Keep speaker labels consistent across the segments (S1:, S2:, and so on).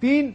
S1: 3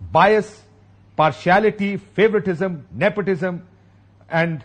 S1: bias, partiality, favoritism, nepotism and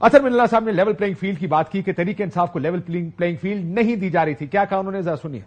S1: اطہر من اللہ صاحب نے لیول پلئنگ فیلڈ کی بات کی کہ تحریک انصاف کو لیول پلئنگ فیلڈ نہیں دی جا رہی تھی. کیا کہا انہوں نے, ذرا سنیے.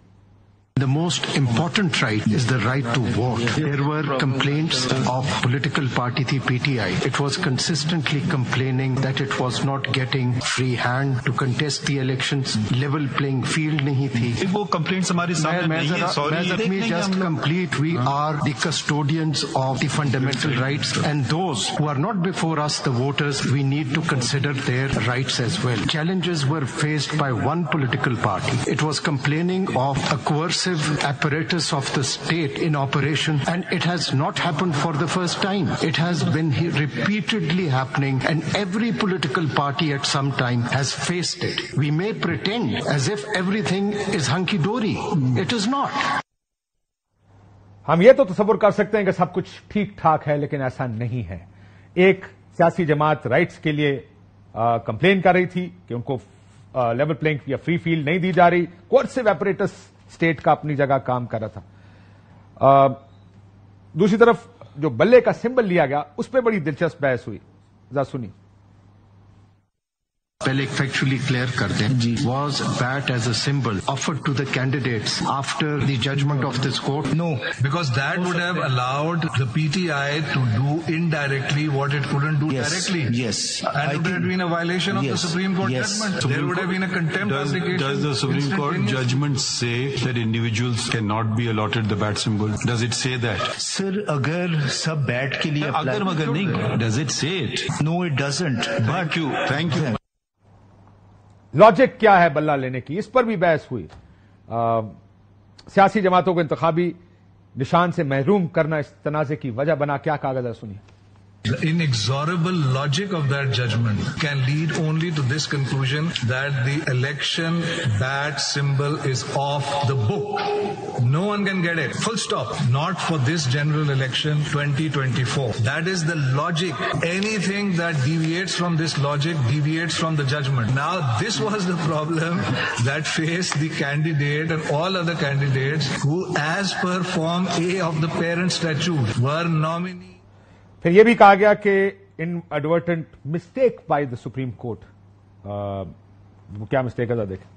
S2: The most important right is the right to vote. There were complaints of political party thi PTI. It was consistently complaining that it was not getting free hand to contest the elections. Level playing field nahi thi.
S3: وہ complaints ہماری سامنے نہیں ہے. Sorry.
S2: Let me just complete. We are the custodians of the fundamental rights, and those who are not before us, the voters, we need to consider their rights as well. Challenges were faced by one political party. It was complaining of a coercive apparatus of the state in operation, and it has not happened for the first time. It has been repeatedly happening, and every political party at some time has faced it. We may pretend as if everything is hunky-dory. It is not.
S1: ہم یہ تو تصور کر سکتے ہیں کہ سب کچھ ٹھیک ٹھاک ہے, لیکن ایسا نہیں ہے. ایک سیاسی جماعت رائٹس کے لیے کمپلین کر رہی تھی کہ ان کو لیول پلئنگ یا فری فیلڈ نہیں دی جا رہی. کوئرسو ایپریٹس اسٹیٹ کا اپنی جگہ کام کر رہا تھا. دوسری طرف جو بلے کا سمبل لیا گیا اس پہ بڑی دلچسپ بحث ہوئی, ذرا سنی.
S2: پہلے فیکچولی کلیئر کر دیں. Was bet as a symbol offered to the candidates after the judgement of this court?
S3: No, because that would have allowed the PTI to do indirectly what it couldn't do directly.
S4: Yes.
S3: And it would have been a violation of the Supreme Court judgment. There would have been a contempt application.
S4: Does the Supreme Court judgment say that individuals cannot be allotted the bat symbol? Does it say that?
S5: Sir, agar sab bat ke liye apply.
S4: Agar magar nahi, does it say it?
S5: No, it doesn't.
S4: Thank you.
S1: Logic کیا ہے بلہ لینے کی, اس پر بھی بحث ہوئی. سیاسی جماعتوں کو انتخابی نشان سے محروم کرنا اس تنازع کی وجہ بنا. کیا کاغذ ہے, سنیے.
S3: The inexorable logic of that judgment can lead only to this conclusion that the election bat symbol is off the book. No one can get it. Full stop. Not for this general election 2024. That is the logic. Anything that deviates from this logic deviates from the judgment. Now, this was the problem that faced the candidate and all other candidates who, as per Form A of the parent statute, were nominees.
S1: پھر یہ بھی کہا گیا کہ inadvertent mistake by the Supreme Court. کیا mistake ہے ذرا دیکھیں.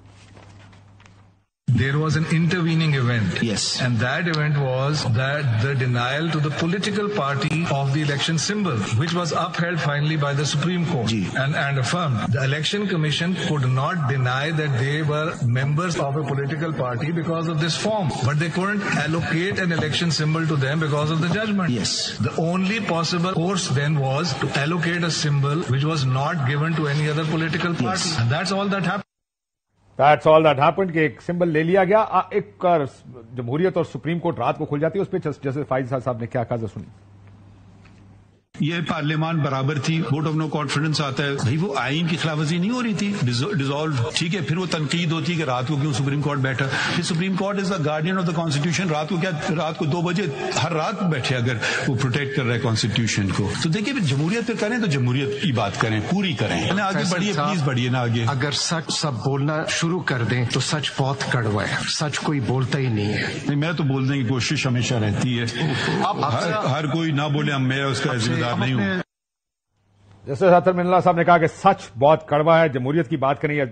S3: There was an intervening event.
S5: Yes.
S3: And that event was that the denial to the political party of the election symbol, which was upheld finally by the Supreme Court and affirmed. The Election Commission could not deny that they were members of a political party because of this form, but they couldn't allocate an election symbol to them because of the judgment.
S5: Yes.
S3: The only possible course then was to allocate a symbol which was not given to any other political party.
S5: Yes.
S3: And that's all that happened.
S1: That's all that happened کہ ایک symbol لے لیا گیا. ایک جمہوریت اور Supreme court رات کو کھل جاتی ہے. اس پہ جیسے فائز صاحب نے کیا کہا, سنی.
S4: یہ پارلیمان برابر تھی, ووٹ آف نو کانفیڈنس آتا ہے. بھائی وہ آئین کی خلاف ورزی نہیں ہو رہی تھی, ڈیزالو. ٹھیک ہے, پھر وہ تنقید ہوتی ہے کہ رات کو کیوں سپریم کورٹ بیٹھا. پھر supreme court is the guardian of the constitution. رات کو کیا, رات کو 2 بجے ہر رات بیٹھے اگر وہ پروٹیکٹ کر رہے ہیں کانسٹیٹیوشن کو. تو دیکھیے پھر جمہوریت پہ کریں تو جمہوریت کی بات کریں, پوری کریں. آگے بڑھیے, پلیز بڑھیے نا آگے.
S2: اگر سچ سب بولنا شروع کر دیں تو سچ بہت کڑوا ہے. سچ کوئی بولتا ہی نہیں ہے.
S4: نہیں, میں تو بولنے کی کوشش ہمیشہ رہتی ہے. ہر کوئی نہ بولے, میں اس کا ذمہ دار نہیں ہوں.
S1: جسٹس اطہر من اللہ صاحب نے کہا کہ سچ بہت کڑوا ہے. جمہوریت کی بات کریں, یا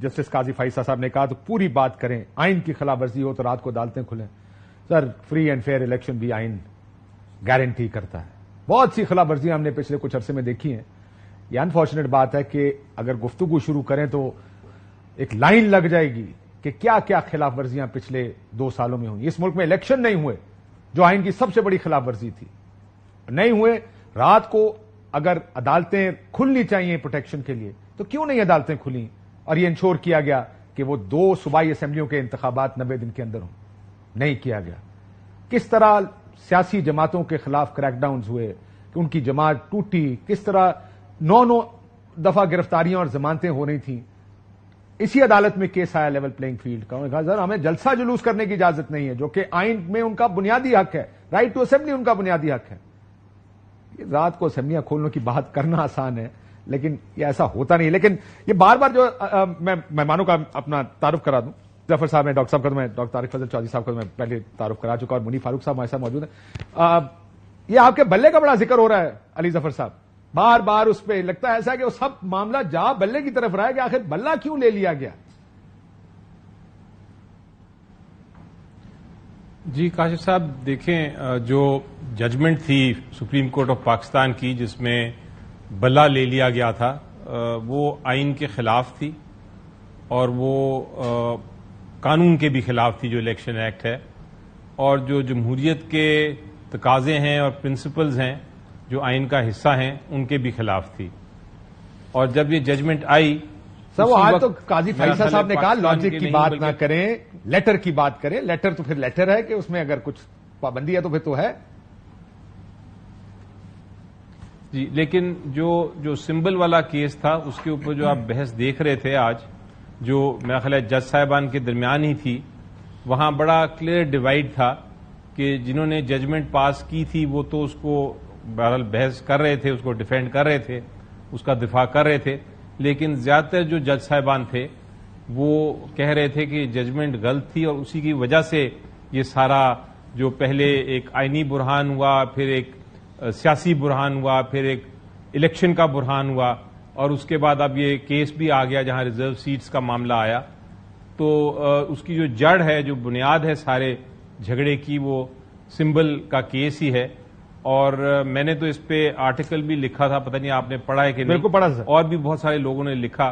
S1: جسٹس قاضی فائزہ صاحب نے کہا تو پوری بات کریں. آئین کی خلاف ورزی ہو تو رات کو عدالتیں کھلیں. سر, فری اینڈ فیئر الیکشن بھی آئین گارنٹی کرتا ہے. بہت سی خلاف ورزیاں ہم نے پچھلے کچھ عرصے میں دیکھی ہیں. یہ انفارچونیٹ بات ہے کہ اگر گفتگو شروع کریں تو ایک لائن لگ جائے گی کہ کیا کیا خلاف ورزیاں پچھلے 2 سالوں میں ہوئی. اس ملک میں الیکشن نہیں ہوئے جو آئین کی سب سے بڑی خلاف ورزی تھی, نہیں ہوئے. رات کو اگر عدالتیں کھلنی چاہیے پروٹیکشن کے لیے تو کیوں نہیں عدالتیں کھلیں, اور یہ انشور کیا گیا کہ وہ 2 صوبائی اسمبلیوں کے انتخابات 90 دن کے اندر ہوں. نہیں کیا گیا. کس طرح سیاسی جماعتوں کے خلاف کریک ڈاؤنز ہوئے کہ ان کی جماعت ٹوٹی, کس طرح 9 دفعہ گرفتاریاں اور ضمانتیں ہو رہی تھیں. اسی عدالت میں کیس آیا لیول پلئنگ فیلڈ کا. انہوں نے کہا سر ہمیں جلسہ جلوس کرنے کی اجازت نہیں ہے, جو کہ آئین میں ان کا بنیادی حق ہے. رائٹ ٹو اسمبلی ان کا بنیادی حق ہے. رات کو اسمبلیاں کھولنے کی بات کرنا آسان ہے, لیکن یہ ایسا ہوتا نہیں. لیکن یہ بار بار جو میں مہمانوں کا اپنا تعارف کرا دوں. ظفر صاحب نے, ڈاکٹر صاحب کا, میں ڈاکٹر طارق فضل چودھری صاحب کا میں پہلے تعارف کرا چکا, اور منی فاروق صاحب ہمارے ساتھ موجود ہیں. یہ آپ کے بلے کا بڑا ذکر ہو رہا ہے علی ظفر صاحب. بار بار اس پہ لگتا ہے ایسا کہ وہ سب معاملہ جا بلے کی طرف رہا ہے کہ آخر بلہ کیوں لے لیا گیا.
S6: جی کاشف صاحب دیکھیں، جو ججمنٹ تھی سپریم کورٹ آف پاکستان کی جس میں بلہ لے لیا گیا تھا، وہ آئین کے خلاف تھی اور وہ قانون کے بھی خلاف تھی جو الیکشن ایکٹ ہے، اور جو جمہوریت کے تقاضے ہیں اور پرنسپلز ہیں جو آئین کا حصہ ہیں ان کے بھی خلاف تھی. اور جب یہ ججمنٹ آئی
S1: سر وہ آج تو قاضی فیصل صاحب نے کہا لاجک کی بات نہ کریں، لیٹر کی بات کریں. لیٹر تو پھر لیٹر ہے کہ اس میں اگر کچھ پابندی ہے تو پھر تو ہے.
S6: جی لیکن جو سمبل والا کیس تھا اس کے اوپر جو آپ بحث دیکھ رہے تھے آج، جو میرا خیال ہے جج صاحبان کے درمیان ہی تھی، وہاں بڑا کلیئر ڈیوائڈ تھا کہ جنہوں نے ججمنٹ پاس کی تھی وہ تو اس کو بہرحال بحث کر رہے تھے، اس کو ڈیفینڈ کر رہے تھے، اس کا دفاع کر رہے تھے، لیکن زیادہ تر جو جج صاحبان تھے وہ کہہ رہے تھے کہ ججمنٹ غلط تھی اور اسی کی وجہ سے یہ سارا جو پہلے ایک آئینی برہان ہوا، پھر ایک سیاسی برہان ہوا، پھر ایک الیکشن کا برہان ہوا، اور اس کے بعد اب یہ کیس بھی آ گیا جہاں ریزرو سیٹس کا معاملہ آیا. تو اس کی جو جڑ ہے، جو بنیاد ہے سارے جھگڑے کی، وہ سمبل کا کیس ہی ہے. اور میں نے تو اس پہ آرٹیکل بھی لکھا تھا، پتہ نہیں آپ نے پڑھا ہے کہ نہیں.
S1: بالکل پڑھا سر. اور
S6: بھی بہت سارے لوگوں نے لکھا،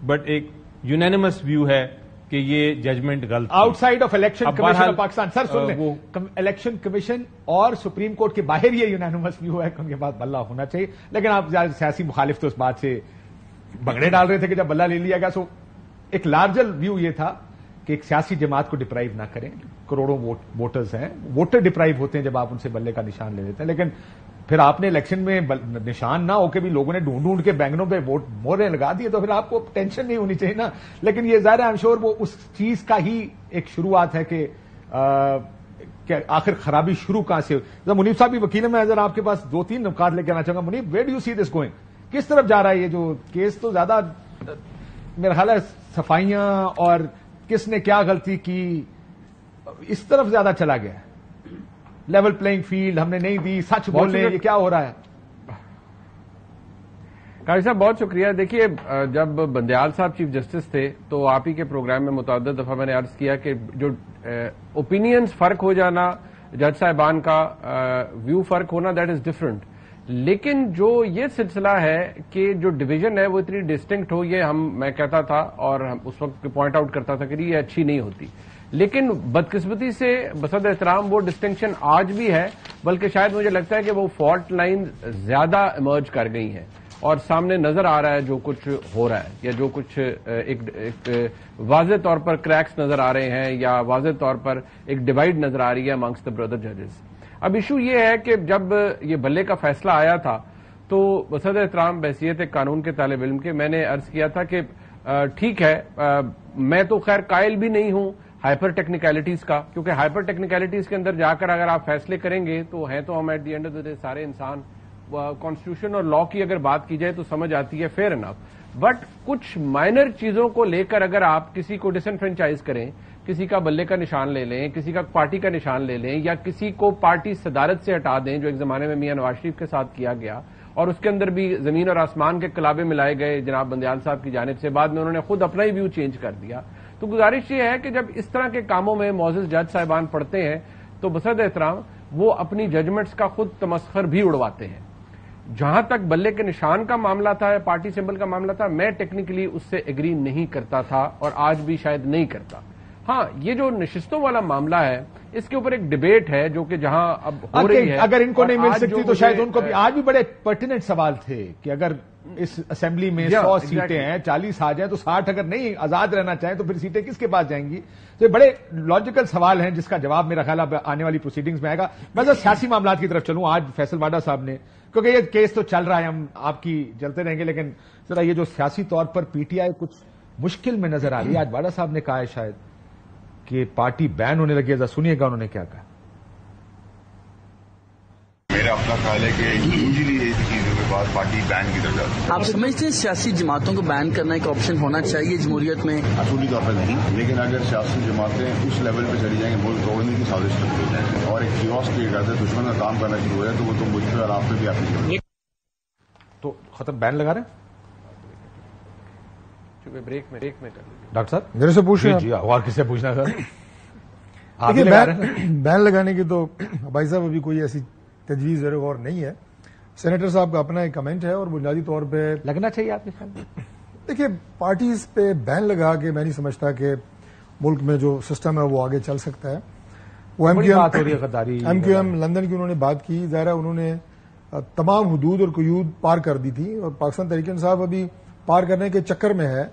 S6: بٹ ایک یونینیمس ویو ہے کہ یہ ججمنٹ غلط.
S1: Outside of Election Commission of Pakistan sir سن لیں، الیکشن کمیشن اور سپریم کورٹ کے باہر یہ یونینیمس ویو ہے کہ ان کے پاس بلہ ہونا چاہیے. لیکن آپ سیاسی مخالف تو اس بات سے بگڑے ڈال رہے تھے کہ جب بلہ لے لیا گیا سو ایک لارجر ویو یہ تھا کہ ایک سیاسی جماعت کو ڈپرائیو نہ کریں. کروڑوں ووٹرز ہیں، ووٹر ڈپرائیو ہوتے ہیں جب آپ ان سے بلے کا نشان لے لیتے ہیں. لیکن پھر آپ نے الیکشن میں نشان نہ ہو کے بھی لوگوں نے ڈھونڈ ڈھونڈ کے بینگنوں پہ ووٹ مورے لگا دیے تو پھر آپ کو ٹینشن نہیں ہونی چاہیے نا. لیکن یہ ظاہر ہے آئی ایم شیور وہ اس چیز کا ہی ایک شروعات ہے کہ آخر خرابی شروع کہاں سے. منیب صاحب بھی وکیل ہیں، میں ذرا آپ کے پاس 2-3 نکات لے کے آنا چاہوں گا. Muneeb, where do you see this going? کس طرف جا رہا ہے یہ جو کیس؟ تو زیادہ میرا خیال ہے صفائیاں اور کس نے کیا غلطی کی اس طرف زیادہ چلا گیا ہے. لیول پلئنگ فیلڈ ہم نے نہیں دی، سچ بولنے، یہ کیا ہو رہا ہے؟
S7: قاضی صاحب بہت شکریہ. دیکھیے جب بندیال صاحب چیف جسٹس تھے تو آپ ہی کے پروگرام میں متعدد دفعہ میں نے عرض کیا کہ جو اوپینینز فرق ہو جانا، جج صاحبان کا ویو فرق ہونا، دیٹ از ڈفرنٹ. لیکن جو یہ سلسلہ ہے کہ جو ڈویژن ہے وہ اتنی ڈسٹنکٹ ہو، یہ میں کہتا تھا اور اس وقت پوائنٹ آؤٹ کرتا تھا کہ یہ اچھی نہیں ہوتی. لیکن بدقسمتی سے بصد احترام وہ ڈسٹنکشن آج بھی ہے، بلکہ شاید مجھے لگتا ہے کہ وہ فالٹ لائن زیادہ ایمرج کر گئی ہیں اور سامنے نظر آ رہا ہے جو کچھ ہو رہا ہے، یا جو کچھ ایک واضح طور پر کریکس نظر آ رہے ہیں، یا واضح طور پر ایک ڈیوائڈ نظر آ رہی ہے امانگسٹ دا بردر ججز. اب ایشو یہ ہے کہ جب یہ بلے کا فیصلہ آیا تھا تو بصد احترام بحیثیت ایک قانون کے طالب علم کے میں نے عرض کیا تھا کہ ٹھیک ہے، میں تو خیر قائل بھی نہیں ہوں ہائپر ٹیکنیکلٹیز کا، کیونکہ ہائپر ٹیکنیکلٹیز کے اندر جا کر اگر آپ فیصلے کریں گے تو ہیں تو ہم at the end of the day سارے انسان. کانسٹیٹیوشن اور لا کی اگر بات کی جائے تو سمجھ آتی ہے، فیئر انف. بٹ کچھ مائنر چیزوں کو لے کر اگر آپ کسی کو ڈس انفرینچائز کریں، کسی کا بلے کا نشان لے لیں، کسی کا پارٹی کا نشان لے لیں، یا کسی کو پارٹی صدارت سے ہٹا دیں، جو ایک زمانے میں میاں نواز شریف کے ساتھ کیا گیا، اور اس کے اندر بھی زمین اور آسمان کے کلابے ملائے گئے جناب بندیال صاحب کی جانب سے. بعد میں انہوں نے خود اپنا ہی ویو چینج کر دیا. تو گزارش یہ ہے کہ جب اس طرح کے کاموں میں معزز جج صاحبان پڑھتے ہیں تو بصد احترام وہ اپنی ججمنٹس کا خود تمسخر بھی اڑواتے ہیں. جہاں تک بلے کے نشان کا معاملہ تھا، پارٹی سمبل کا معاملہ تھا، میں ٹیکنیکلی اس سے ایگری نہیں کرتا تھا اور آج بھی شاید نہیں کرتا. ہاں یہ جو نشستوں والا معاملہ ہے اس کے اوپر ایک ڈبیٹ ہے جو کہ جہاں اب ہو رہی ہے.
S1: اگر ان کو نہیں مل سکتی تو شاید ان کو بھی. آج بھی بڑے پرٹیننٹ سوال تھے کہ اگر اس اسمبلی میں 100 سیٹیں ہیں، 40 آ جائیں تو 60 اگر نہیں آزاد رہنا چاہیں تو پھر سیٹیں کس کے پاس جائیں گی؟ تو یہ بڑے لاجیکل سوال ہیں جس کا جواب میرا خیال آنے والی پروسیڈنگز میں آئے گا. میں ذرا سیاسی معاملات کی طرف چلوں. آج فیصل واڈا صاحب نے، کیونکہ یہ کیس تو چل رہا ہے، ہم آپ کی چلتے رہیں گے، لیکن ذرا یہ جو سیاسی طور پر پی ٹی آئی کچھ مشکل میں نظر آ رہی ہے. آج واڈا صاحب نے کہا ہے شاید کہ پارٹی بین ہونے لگی ہے. ذرا سنیے گا انہوں نے کیا کہا.
S8: میرا اپنا خیال ہے کہ یوزلی اس چیزوں کے بعد پارٹی بین کی طرف جاتی ہے.
S9: آپ سمجھتے ہیں سیاسی جماعتوں کو بین کرنا ایک آپشن ہونا چاہیے جمہوریت میں؟
S8: اصولی طور پر نہیں، لیکن اگر سیاسی جماعتیں اس لیول پہ چلی جائیں گے ملک توڑنے کی سازش کرتی ہو جائیں اور ایک کیوس کریٹ کرتے دشمن کا کام کرنا شروع ہو جائے تو وہ تو مجھ پہ اور آپ پہ بھی آتی ہے.
S1: تو ختم بین لگا رہے ہیں
S7: بریک میں کر لیں
S1: ڈاکٹر صاحب؟
S10: میرے سے پوچھ رہے ہیں
S1: جی اور کس سے پوچھنا سر؟
S10: بین لگانے کی تو بھائی صاحب ابھی کوئی ایسی تجویز زیر غور نہیں ہے. سینیٹر صاحب کا اپنا ایک کمنٹ ہے اور بنیادی طور پہ
S1: لگنا چاہیے آپ کے خیال میں؟
S10: دیکھیے پارٹیز پہ بین لگا کے میں نہیں سمجھتا کہ ملک میں جو سسٹم ہے وہ آگے چل سکتا ہے. وہ ایم کیو ایم لندن کی انہوں نے بات کی، ظاہر انہوں نے تمام حدود اور قیود پار کر دی تھی، اور پاکستان تحریک انصاف ابھی پار کرنے کے چکر میں ہے.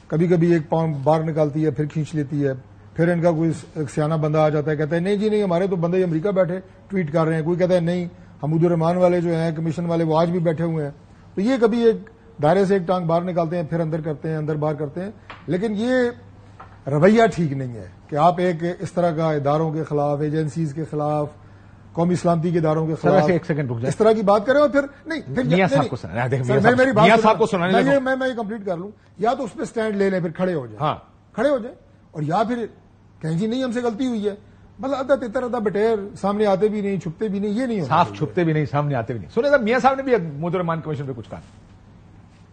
S10: کبھی کبھی ایک پاؤں باہر نکالتی ہے، پھر کھینچ لیتی ہے، پھر ان کا کوئی ایک سیانہ بندہ آ جاتا ہے، کہتا ہے نہیں جی نہیں ہمارے تو بندے امریکہ بیٹھے ٹویٹ کر رہے ہیں. کوئی کہتا ہے نہیں حمود الرحمان والے جو ہیں کمیشن والے وہ آج بھی بیٹھے ہوئے ہیں. تو یہ کبھی ایک دائرے سے ایک ٹانگ باہر نکالتے ہیں، پھر اندر کرتے ہیں، اندر باہر کرتے ہیں. لیکن یہ رویہ ٹھیک نہیں ہے کہ آپ ایک اس طرح کا اداروں کے خلاف، ایجنسیز کے خلاف، قومی سلامتی کے اداروں کے خلاف
S1: ایک سیکنڈ رک جائیں،
S10: اس طرح کی بات کریں اور پھر نہیں
S1: میاں صاحب کو سنانے
S10: میں کمپلیٹ کر لوں. یا تو اس پہ سٹینڈ لے لیں، پھر کھڑے ہو جائیں، کھڑے ہو جائیں، اور یا پھر کہیں جی نہیں ہم سے غلطی ہوئی ہے. مطلب آدھا تتر آدھا بٹیر، سامنے آتے بھی نہیں، چھپتے بھی نہیں، یہ نہیں
S1: صاف چھپتے بھی نہیں، سامنے آتے بھی نہیں. سنیں صاحب میاں صاحب نے بھی محمود الرحمان کمیشن پہ کچھ کہا.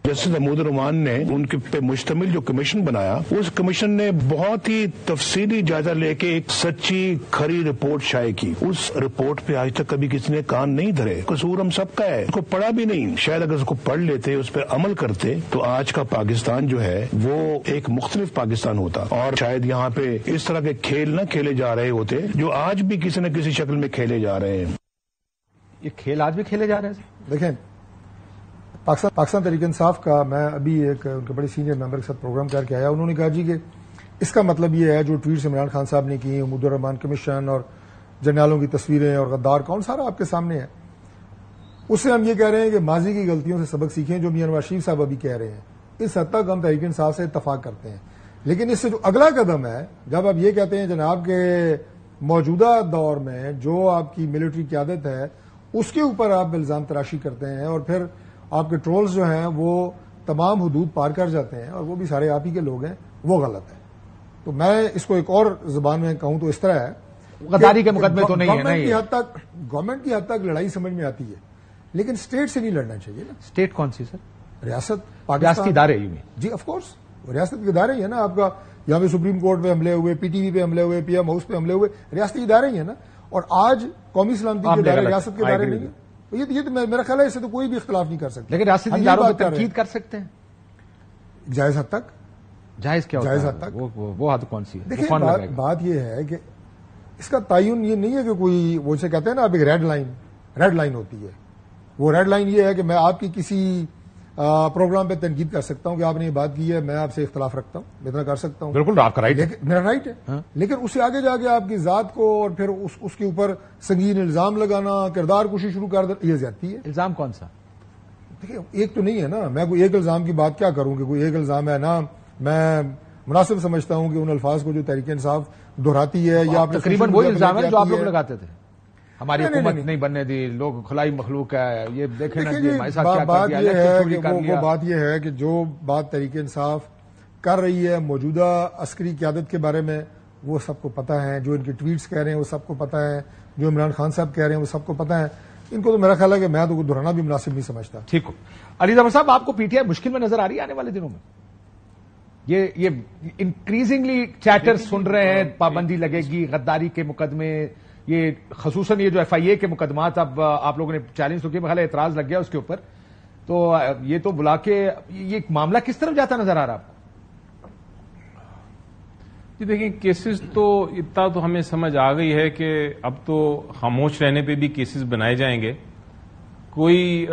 S2: جسٹس محمود الرحمان نے ان کے پہ مشتمل جو کمیشن بنایا، اس کمیشن نے بہت ہی تفصیلی جائزہ لے کے ایک سچی کھری رپورٹ شائع کی. اس رپورٹ پہ آج تک کبھی کسی نے کان نہیں دھرے. قصور ہم سب کا ہے، اس کو پڑھا بھی نہیں. شاید اگر اس کو پڑھ لیتے، اس پہ عمل کرتے، تو آج کا پاکستان جو ہے وہ ایک مختلف پاکستان ہوتا، اور شاید یہاں پہ اس طرح کے کھیل نہ کھیلے جا رہے ہوتے جو آج بھی کسی نہ کسی شکل میں کھیلے جا رہے ہیں.
S1: یہ کھیل آج بھی کھیلے جا رہے ہیں.
S10: دیکھیں پاکستان تحریک انصاف کا، میں ابھی ایک ان کے بڑے سینئر ممبر کے ساتھ پروگرام کر کے آیا. انہوں نے کہا جی کہ اس کا مطلب یہ ہے جو ٹویٹس عمران خان صاحب نے کی، محمود الرحمان کمیشن اور جرنیلوں کی تصویریں اور غدار کون، سارا آپ کے سامنے ہے. اس سے ہم یہ کہہ رہے ہیں کہ ماضی کی غلطیوں سے سبق سیکھیں، جو میاں نواز شریف صاحب ابھی کہہ رہے ہیں. اس حد تک ہم تحریک انصاف سے اتفاق کرتے ہیں. لیکن اس سے جو اگلا قدم ہے، جب آپ یہ کہتے ہیں جناب کے موجودہ دور میں جو آپ کی ملٹری قیادت ہے اس کے اوپر آپ الزام تراشی کرتے ہیں، اور پھر آپ کے ٹرولز جو ہیں وہ تمام حدود پار کر جاتے ہیں، اور وہ بھی سارے آپ ہی کے لوگ ہیں، وہ غلط ہے. تو میں اس کو ایک اور زبان میں کہوں تو اس طرح ہے،
S1: غداری کے مقدمے تو نہیں ہے.
S10: گورنمنٹ کی حد تک لڑائی سمجھ میں آتی ہے، لیکن اسٹیٹ سے نہیں لڑنا چاہیے نا.
S1: اسٹیٹ کون سی سر؟
S10: ریاست
S1: ریاستی ادارے.
S10: جی آف کورس ریاست کے ادارے ہی ہے نا. آپ کا یہاں پہ سپریم کورٹ پہ حملے ہوئے، پی ٹی وی پہ حملے ہوئے، پی ایم ہاؤس پہ حملے ہوئے، ریاستی ادارے ہی ہیں نا. اور آج قومی سلامتی کے ادارے ریاست کے ادارے نہیں ہیں. یہ تو میرا خیال ہے اس سے تو کوئی بھی اختلاف نہیں کر سکتا.
S1: لیکن ریاستی اداروں پہ تنقید کر سکتے ہیں
S10: جائز حد تک.
S1: جائز کیا؟
S10: جائز حد تک
S1: وہ حد کون سی ہے؟
S10: دیکھیں بات یہ ہے کہ اس کا تعین یہ نہیں ہے کہ کوئی وہ اسے کہتے ہیں نا اب ایک ریڈ لائن ہوتی ہے. وہ ریڈ لائن یہ ہے کہ میں آپ کی کسی پروگرام پہ تنقید کر سکتا ہوں کہ آپ نے یہ بات کی ہے، میں آپ سے اختلاف رکھتا ہوں، میں اتنا کر سکتا ہوں.
S1: بالکل آپ کا رائٹ ہے،
S10: میرا رائٹ ہے. لیکن اس سے آگے جا کے آپ کی ذات کو اور پھر اس کے اوپر سنگین الزام لگانا، کردار کشی شروع کر دینا، یہ زیادتی ہے.
S1: الزام کون سا؟
S10: دیکھیے ایک تو نہیں ہے نا. میں کوئی ایک الزام کی بات کیا کروں کہ کوئی ایک الزام ہے نا. میں مناسب سمجھتا ہوں کہ ان الفاظ کو جو تحریک انصاف دہراتی ہے یا
S1: تقریباً وہی الزام ہے جو آپ لوگ لگاتے تھے. ہماری حکومت نہیں بننے دی، لوگ خلائی مخلوق ہے، یہ دیکھیں
S10: بات یہ ہے کہ جو بات تحریک انصاف کر رہی ہے موجودہ عسکری قیادت کے بارے میں وہ سب کو پتا ہے. جو ان کے ٹویٹس کہہ رہے ہیں وہ سب کو پتا ہے. جو عمران خان صاحب کہہ رہے ہیں وہ سب کو پتا ہے. ان کو تو میرا خیال ہے کہ میں تو دہرانا بھی مناسب نہیں سمجھتا.
S1: ٹھیک ہو. علی ظفر صاحب، آپ کو پی ٹی آئی مشکل میں نظر آ رہی ہے آنے والے دنوں میں؟ یہ انکریزنگلی چیٹر سن رہے ہیں، پابندی لگے گی، غداری کے مقدمے، یہ خصوصاً یہ جو ایف آئی اے کے مقدمات اب آپ لوگوں نے چیلنج تو کیا، میرا خیال ہے اعتراض لگ گیا اس کے اوپر. تو یہ تو بلا کے یہ معاملہ کس طرف جاتا نظر آ رہا آپ کو؟
S6: جی دیکھیں، کیسز تو اتنا تو ہمیں سمجھ آ گئی ہے کہ اب تو خاموش رہنے پہ بھی کیسز بنائے جائیں گے. کوئی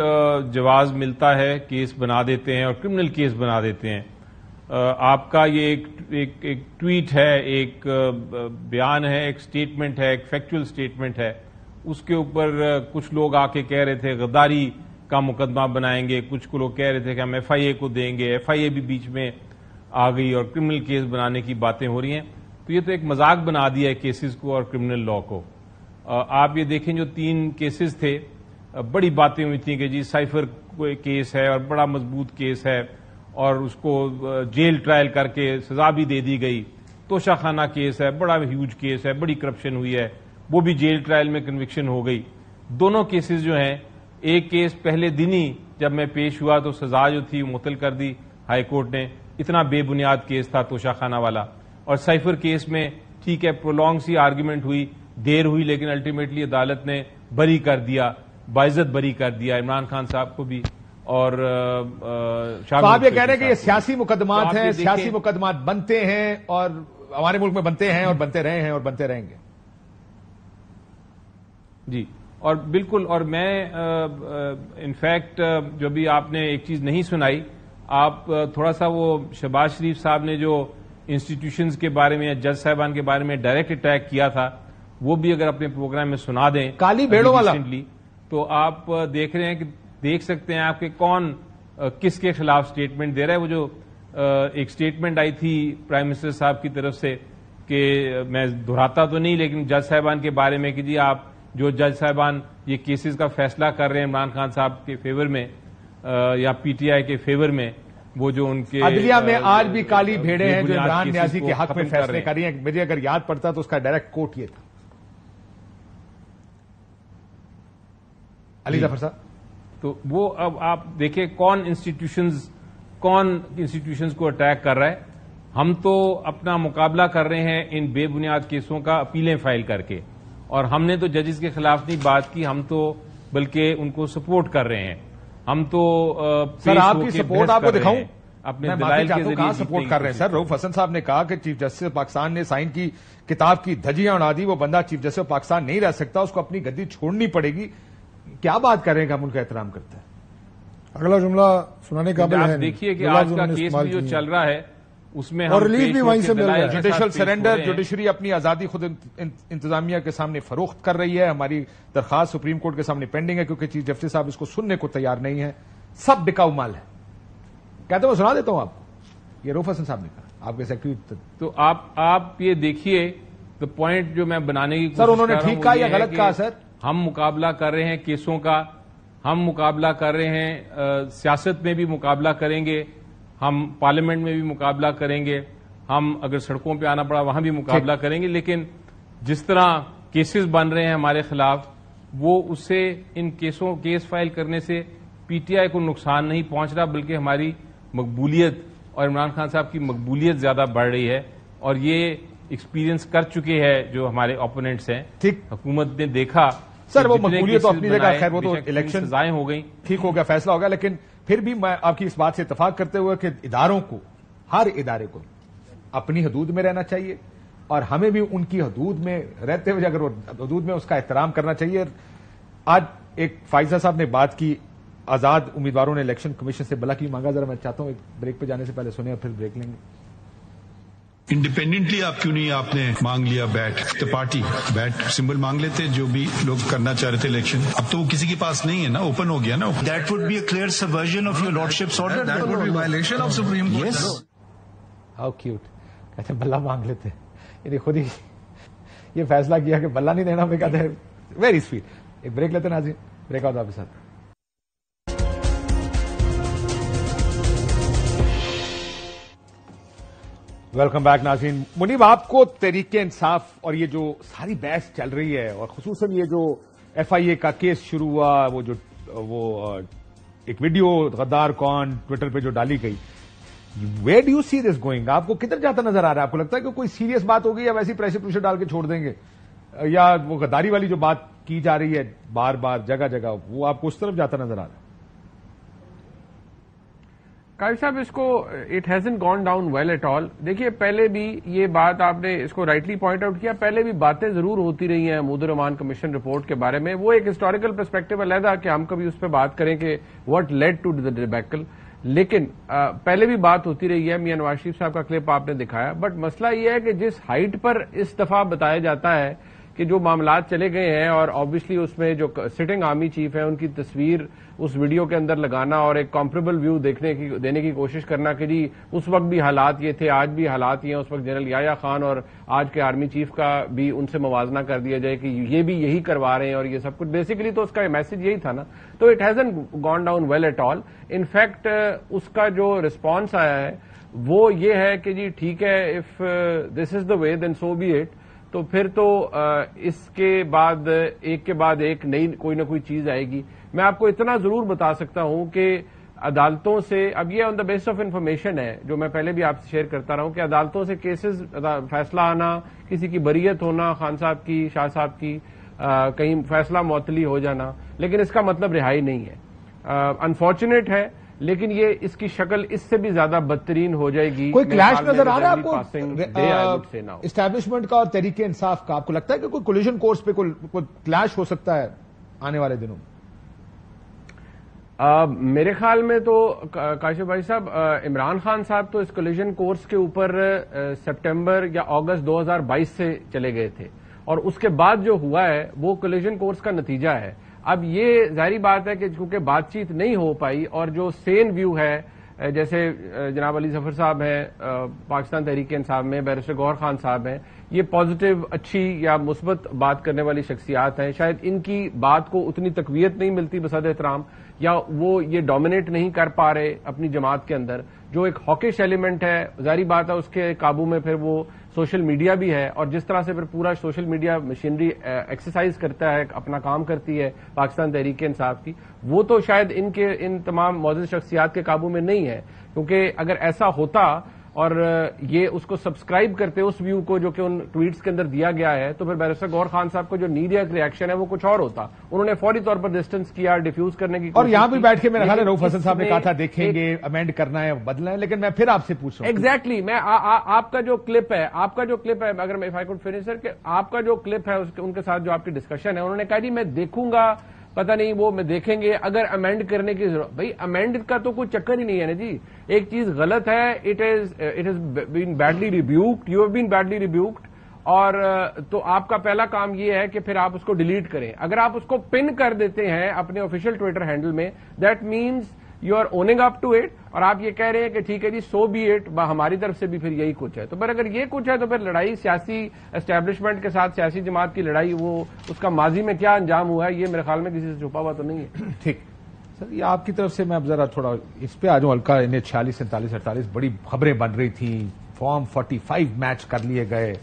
S6: جواز ملتا ہے کیس بنا دیتے ہیں اور کرمنل کیس بنا دیتے ہیں. آپ کا یہ ایک ٹویٹ ہے، ایک بیان ہے، ایک سٹیٹمنٹ ہے، ایک فیکچول سٹیٹمنٹ ہے، اس کے اوپر کچھ لوگ آ کے کہہ رہے تھے غداری کا مقدمہ بنائیں گے، کچھ کو لوگ کہہ رہے تھے کہ ہم ایف آئی اے کو دیں گے. ایف آئی اے بھی بیچ میں آ گئی اور کرمنل کیس بنانے کی باتیں ہو رہی ہیں. تو یہ تو ایک مذاق بنا دیا ہے کیسز کو اور کرمنل لا کو. آپ یہ دیکھیں جو 3 کیسز تھے، بڑی باتیں ہوئی تھیں کہ جی سائفر کیس ہے اور بڑا مضبوط کیس ہے اور اس کو جیل ٹرائل کر کے سزا بھی دے دی گئی. توشہ خانہ کیس ہے، بڑا ہیوج کیس ہے، بڑی کرپشن ہوئی ہے، وہ بھی جیل ٹرائل میں کنوکشن ہو گئی. دونوں کیسز جو ہیں، ایک کیس پہلے دن ہی جب میں پیش ہوا تو سزا جو تھی معطل کر دی ہائی کورٹ نے. اتنا بے بنیاد کیس تھا توشہ خانہ والا. اور سائفر کیس میں ٹھیک ہے پرولونگ سی آرگیومنٹ ہوئی, دیر ہوئی, لیکن الٹیمیٹلی عدالت نے بری کر دیا, باعزت بری کر دیا عمران خان صاحب کو بھی. اور
S1: آپ یہ کہہ رہے ہیں کہ یہ سیاسی مقدمات ہیں, سیاسی مقدمات بنتے ہیں اور ہمارے ملک میں بنتے ہیں اور بنتے رہے ہیں اور بنتے رہیں گے.
S6: جی اور بالکل. اور میں انفیکٹ جو بھی آپ نے ایک چیز نہیں سنائی, آپ تھوڑا سا وہ شہباز شریف صاحب نے جو انسٹیٹیوشنز کے بارے میں یا جج صاحبان کے بارے میں ڈائریکٹ اٹیک کیا تھا, وہ بھی اگر اپنے پروگرام میں سنا دیں
S1: کالی بھیڑوں والا,
S6: تو آپ دیکھ رہے ہیں کہ دیکھ سکتے ہیں آپ کے کون کس کے خلاف سٹیٹمنٹ دے رہا ہے. وہ جو ایک سٹیٹمنٹ آئی تھی پرائم منسٹر صاحب کی طرف سے کہ میں دہراتا تو نہیں لیکن جج صاحبان کے بارے میں کہ جی آپ جو جج صاحبان یہ کیسز کا فیصلہ کر رہے ہیں عمران خان صاحب کے فیور میں یا پی ٹی آئی کے فیور میں, وہ جو ان کے
S1: عدلیہ میں آج بھی کالی بھیڑیں ہیں جو عمران نیازی کے حق میں فیصلے کر رہی ہیں. مجھے اگر یاد پڑتا تو اس کا ڈائریکٹ کوٹ یہ تھا. علی ظفر صاحب,
S6: تو وہ اب آپ دیکھیں کون انسٹیٹیوشنز کو اٹیک کر رہا ہے. ہم تو اپنا مقابلہ کر رہے ہیں ان بے بنیاد کیسوں کا اپیلیں فائل کر کے, اور ہم نے تو ججز کے خلاف نہیں بات کی, ہم تو بلکہ ان کو سپورٹ کر رہے ہیں. ہم تو
S1: سر آپ کی سپورٹ آپ کو دکھاؤں, اپنے دلائل کے ذریعے کہاں سپورٹ کر رہے ہیں. سر رؤف حسن صاحب نے کہا کہ چیف جسٹس پاکستان نے سائن کی کتاب کی دھجیاں اڑا دی, وہ بندہ چیف جسٹس پاکستان نہیں رہ سکتا, اس کو اپنی گدی چھوڑنی پڑے گی. کیا بات کر رہے ہیں کہ ہم ان کا احترام کرتے ہیں.
S10: اگلا جملہ سنانے کا
S6: آپ دیکھیے کہ آج کا کیس بھی جو چل رہا ہے اس میں
S10: اور ریلیز بھی وہیں سے مل رہا ہے.
S1: جوڈیشل سرنڈر, جوڈیشری اپنی آزادی خود انتظامیہ کے سامنے فروخت کر رہی ہے. ہماری درخواست سپریم کورٹ کے سامنے پینڈنگ ہے کیونکہ چیف جسٹس صاحب اس کو سننے کو تیار نہیں ہے. سب بکاؤ مال ہے. کہتے میں سنا دیتا ہوں آپ کو, یہ رؤف حسن صاحب نے کہا, آپ کے سیکرٹری.
S6: تو آپ یہ دیکھیے دا پوائنٹ جو میں بنانے کی
S1: سر انہوں نے ٹھیک کہا یا غلط کہا. سر
S6: ہم مقابلہ کر رہے ہیں کیسوں کا, ہم مقابلہ کر رہے ہیں سیاست میں بھی مقابلہ کریں گے, ہم پارلیمنٹ میں بھی مقابلہ کریں گے, ہم اگر سڑکوں پہ آنا پڑا وہاں بھی مقابلہ کریں گے. لیکن جس طرح کیسز بن رہے ہیں ہمارے خلاف, وہ اس سے ان کیس فائل کرنے سے پی ٹی آئی کو نقصان نہیں پہنچ رہا, بلکہ ہماری مقبولیت اور عمران خان صاحب کی مقبولیت زیادہ بڑھ رہی ہے. اور یہ ایکسپیرینس کر چکے ہیں جو ہمارے اوپوننٹس ہیں.
S1: ٹھیک,
S6: حکومت نے دیکھا
S1: سر وہ مقبولیت تو اپنی جگہ, خیر وہ تو الیکشن
S6: ضائع ہو گئی,
S1: ٹھیک ہو گیا, فیصلہ ہو گیا. لیکن پھر بھی میں آپ کی اس بات سے اتفاق کرتے ہوئے کہ اداروں کو, ہر ادارے کو اپنی حدود میں رہنا چاہیے, اور ہمیں بھی ان کی حدود میں رہتے ہوئے اگر وہ حدود میں اس کا احترام کرنا چاہیے. آج ایک فائزہ صاحب نے بات کی, آزاد امیدواروں نے الیکشن کمیشن سے بلا کی مانگا. ذرا میں چاہتا ہوں ایک بریک پہ جانے سے پہلے سنیں اور پھر بریک لیں گے.
S4: انڈیپینڈنٹلی آپ کیوں نہیں آپ نے مانگ لیا بیٹ, تو پارٹی بیٹ سمبل مانگ لیتے جو بھی لوگ کرنا چاہ رہے تھے الیکشن. اب تو وہ کسی کے پاس نہیں ہے نا, اوپن ہو گیا نا.
S5: That would be a clear subversion of your lordship's order,
S3: That would be violation of Supreme Court.
S5: Yes.
S1: How cute, کہتے ہیں بلہ مانگ لیتے, یعنی خود ہی یہ فیصلہ کیا کہ بلہ نہیں دینا. ہمیں کہتے ہیں ویری سویٹ. ایک بریک لیتے ناظرین, بریک آؤٹ آپ کے ساتھ. ویلکم بیک ناظرین. منیب, آپ کو تحریک انصاف اور یہ جو ساری بحث چل رہی ہے, اور خصوصاً یہ جو ایف آئی اے کا کیس شروع ہوا, وہ ایک ویڈیو غدار کون ٹویٹر پہ جو ڈالی گئی, where do you see this going? آپ کو کدھر جاتا نظر آ رہا ہے؟ آپ کو لگتا ہے کہ کوئی سیریس بات ہوگی یا ویسی پریشر ڈال کے چھوڑ دیں گے, یا وہ غداری والی جو بات کی جا رہی ہے بار بار جگہ جگہ, وہ آپ کو اس طرف جاتا نظر آ رہا ہے؟
S7: قائد صاحب, اس کو it hasn't gone down well at all. دیکھیے پہلے بھی یہ بات آپ نے اس کو رائٹلی پوائنٹ آؤٹ کیا, پہلے بھی باتیں ضرور ہوتی رہی ہیں محمود الرحمان کمیشن رپورٹ کے بارے میں. وہ ایک ہسٹوریکل پرسپیکٹو علیحدہ کہ ہم کبھی اس پہ بات کریں کہ واٹ لیڈ ٹو دا ڈیبیکل, لیکن پہلے بھی بات ہوتی رہی ہے. میاں نواز شریف صاحب کا کلپ آپ نے دکھایا, بٹ مسئلہ یہ ہے کہ جس ہائٹ پر اس دفعہ بتایا جاتا ہے کہ جو معاملات چلے گئے ہیں, اور آبویسلی اس میں جو سٹنگ آرمی چیف ہے ان کی تصویر اس ویڈیو کے اندر لگانا اور ایک کمپریبل ویو دینے کی کوشش کرنا کہ جی اس وقت بھی حالات یہ تھے, آج بھی حالات یہ ہیں, اس وقت جنرل یحییٰ خان اور آج کے آرمی چیف کا بھی ان سے موازنہ کر دیا جائے کہ یہ بھی یہی کروا رہے ہیں اور یہ سب کچھ, بیسیکلی تو اس کا میسج یہی تھا نا. تو it hasn't gone down well at all. In fact اس کا جو رسپانس آیا ہے وہ یہ ہے کہ جی ٹھیک ہے, if this is the way then so be it. تو پھر تو اس کے بعد ایک نئی کوئی نہ کوئی چیز آئے گی. میں آپ کو اتنا ضرور بتا سکتا ہوں کہ عدالتوں سے اب یہ آن دا بیس آف انفارمیشن ہے جو میں پہلے بھی آپ سے شیئر کرتا رہا ہوں کہ عدالتوں سے کیسز فیصلہ آنا, کسی کی بریت ہونا, خان صاحب کی, شاہ صاحب کی, کہیں فیصلہ معطلی ہو جانا, لیکن اس کا مطلب رہائی نہیں ہے. انفارچونیٹ ہے, لیکن یہ اس کی شکل اس سے بھی زیادہ بدترین ہو جائے گی.
S1: کوئی کلیش نظر آ رہا ہے آپ کو اسٹیبلشمنٹ کا اور تحریک انصاف کا؟ آپ کو لگتا ہے کہ کوئی کولیجن کورس پہ کوئی کلیش ہو سکتا ہے آنے والے دنوں میں؟
S7: میرے خیال میں تو کاشف بھائی صاحب, عمران خان صاحب تو اس کولیجن کورس کے اوپر سپٹمبر یا اگست 2022 سے چلے گئے تھے, اور اس کے بعد جو ہوا ہے وہ کولیجن کورس کا نتیجہ ہے. اب یہ ظاہری بات ہے کہ چونکہ بات چیت نہیں ہو پائی, اور جو سین ویو ہے جیسے جناب علی ظفر صاحب ہیں پاکستان تحریک انصاف میں, بیرسٹر گوہر خان صاحب ہیں, یہ پازیٹو اچھی یا مثبت بات کرنے والی شخصیات ہیں. شاید ان کی بات کو اتنی تقویت نہیں ملتی بصد احترام, یا وہ یہ ڈومینیٹ نہیں کر پا رہے اپنی جماعت کے اندر. جو ایک ہاکش ایلیمنٹ ہے, ظاہری بات ہے اس کے قابو میں پھر وہ سوشل میڈیا بھی ہے, اور جس طرح سے پھر پورا سوشل میڈیا مشینری ایکسرسائز کرتا ہے, اپنا کام کرتی ہے پاکستان تحریک انصاف کی, وہ تو شاید ان تمام معزز شخصیات کے قابو میں نہیں ہے. کیونکہ اگر ایسا ہوتا اور یہ اس کو سبسکرائب کرتے اس ویو کو جو کہ ان ٹویٹس کے اندر دیا گیا ہے, تو پھر بیرسٹر گوہر خان صاحب کو جو نیڈیا ریئیکشن ہے وہ کچھ اور ہوتا. انہوں نے فوری طور پر ڈسٹنس کیا, ڈیفیوز کرنے کی,
S1: اور یہاں بھی بیٹھ کے میرا خیال ہے رؤوف حسن صاحب نے کہا تھا دیکھیں گے امینڈ کرنا ہے بدلنا ہے. لیکن میں پھر آپ سے پوچھ رہا ہوں
S7: ایگزیکٹلی میں آپ کا جو کلپ ہے اگر میں سر کہ آپ کا جو کلپ ہے ان کے ساتھ جو آپ کی ڈسکشن ہے, انہوں نے کہا جی میں دیکھوں گا, پتہ نہیں وہ میں دیکھیں گے اگر امینڈ کرنے کی ضرورت. بھائی امینڈ کا تو کوئی چکر ہی نہیں ہے نا جی. ایک چیز غلط ہے, it has been badly rebuked, you have been badly rebuked, اور تو آپ کا پہلا کام یہ ہے کہ پھر آپ اس کو ڈیلیٹ کریں. اگر آپ اس کو پن کر دیتے ہیں اپنے آفیشیل ٹویٹر ہینڈل میں, that means you are owning up to it, اور آپ یہ کہہ رہے ہیں کہ ٹھیک ہے جی سو بی اٹ, ہماری طرف سے بھی پھر یہی کچھ ہے. تو پھر اگر یہ کچھ ہے تو پھر لڑائی سیاسی اسٹیبلشمنٹ کے ساتھ سیاسی جماعت کی لڑائی, وہ اس کا ماضی میں کیا انجام ہوا ہے یہ میرے خیال میں کسی سے چھپا ہوا تو نہیں ہے.
S1: ٹھیک سر, یہ آپ کی طرف سے میں اب ذرا تھوڑا اس پہ آ جاؤں. ہلکا 46 47 48 بڑی خبریں بن رہی تھیں, فارم 45 میچ کر لیے گئے,